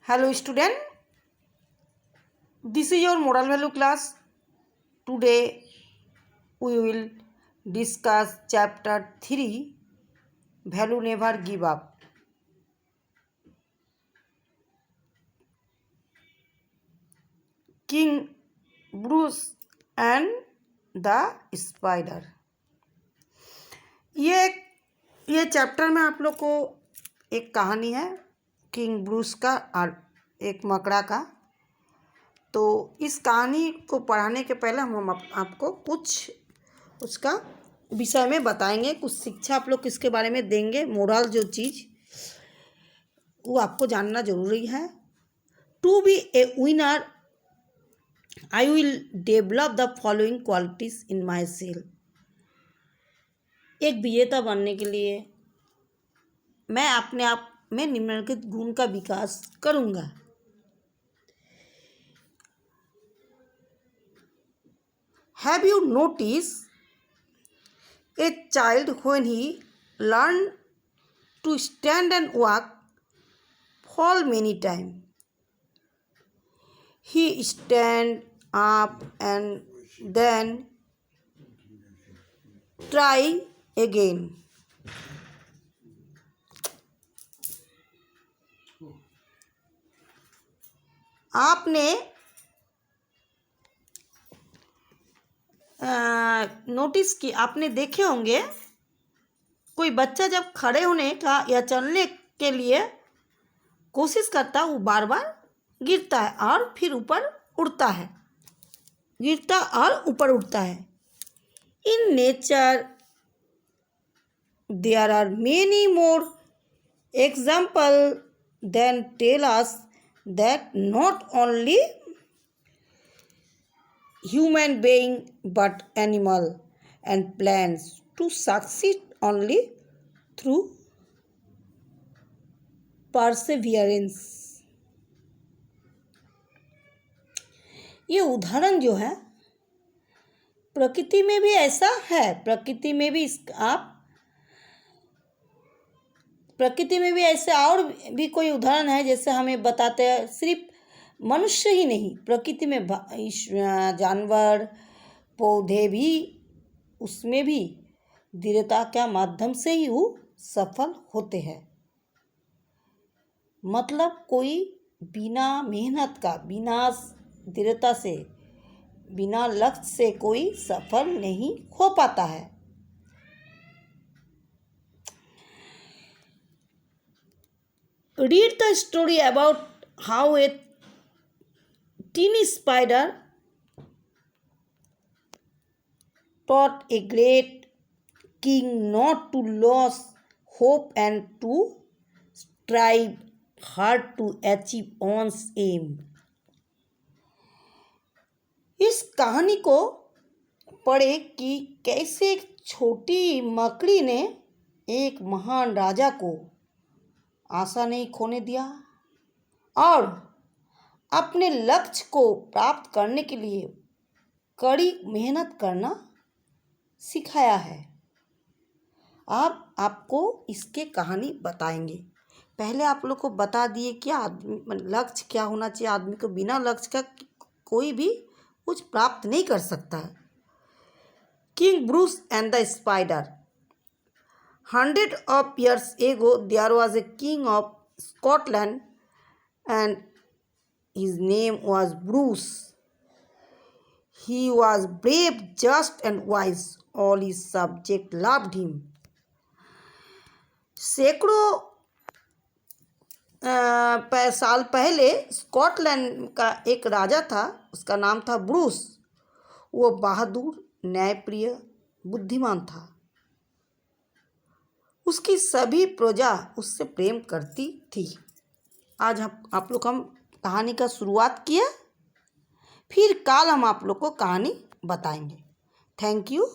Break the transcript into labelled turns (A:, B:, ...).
A: Hello student, this is your moral value class. Today we will discuss chapter 3, Value Never Give Up. King Bruce and the Spider. ये chapter में आप लोग को एक कहानी है किंग ब्रूस का और एक मकड़ा का। तो इस कहानी को पढ़ाने के पहले हम आपको कुछ उसका विषय में बताएंगे, कुछ शिक्षा आप लोग किसके बारे में देंगे, मोरल जो चीज़ वो आपको जानना जरूरी है। To be a winner I will develop the following qualities in myself. एक विजेता बनने के लिए मैं अपने आप में निम्नलिखित गुण का विकास करूँगा। Have you noticed a child when he learned to stand and walk fall many times? He stand up and then try again. आपने नोटिस की, आपने देखे होंगे कोई बच्चा जब खड़े होने का या चलने के लिए कोशिश करता है वो बार बार गिरता है और फिर ऊपर उड़ता है, गिरता और ऊपर उड़ता है। In nature there are many more example than tell us that not only human being but animal and plants to succeed only through perseverance। ये उदाहरण जो है प्रकृति में भी ऐसा है, प्रकृति में भी ऐसे और भी कोई उदाहरण है जैसे हमें बताते हैं। सिर्फ मनुष्य ही नहीं, प्रकृति में जानवर पौधे भी, उसमें भी दृढ़ता के माध्यम से ही वो सफल होते हैं। मतलब कोई बिना मेहनत का, बिना दृढ़ता से, बिना लक्ष्य से कोई सफल नहीं हो पाता है। Read the story about how a teeny spider taught a great king not to lose hope and to strive hard to achieve one's aim। इस कहानी को पढ़े कि कैसे एक छोटी मकड़ी ने एक महान राजा को आशा नहीं खोने दिया और अपने लक्ष्य को प्राप्त करने के लिए कड़ी मेहनत करना सिखाया है। अब आपको इसके कहानी बताएंगे। पहले आप लोग को बता दिए क्या आदमी लक्ष्य क्या होना चाहिए। आदमी को बिना लक्ष्य का कोई भी कुछ प्राप्त नहीं कर सकता है। King Bruce and the spider. 100 of years ago, there was a king of Scotland and his name was Bruce. He was brave, just and wise. All his subjects loved him. सैकड़ों साल पहले स्कॉटलैंड का एक राजा था, उसका नाम था Bruce. वो बहादुर, न्यायप्रिय, बुद्धिमान था। उसकी सभी प्रजा उससे प्रेम करती थी। आज आप लोग हम कहानी का शुरुआत किया, फिर कल हम आप लोग को कहानी बताएंगे। Thank you.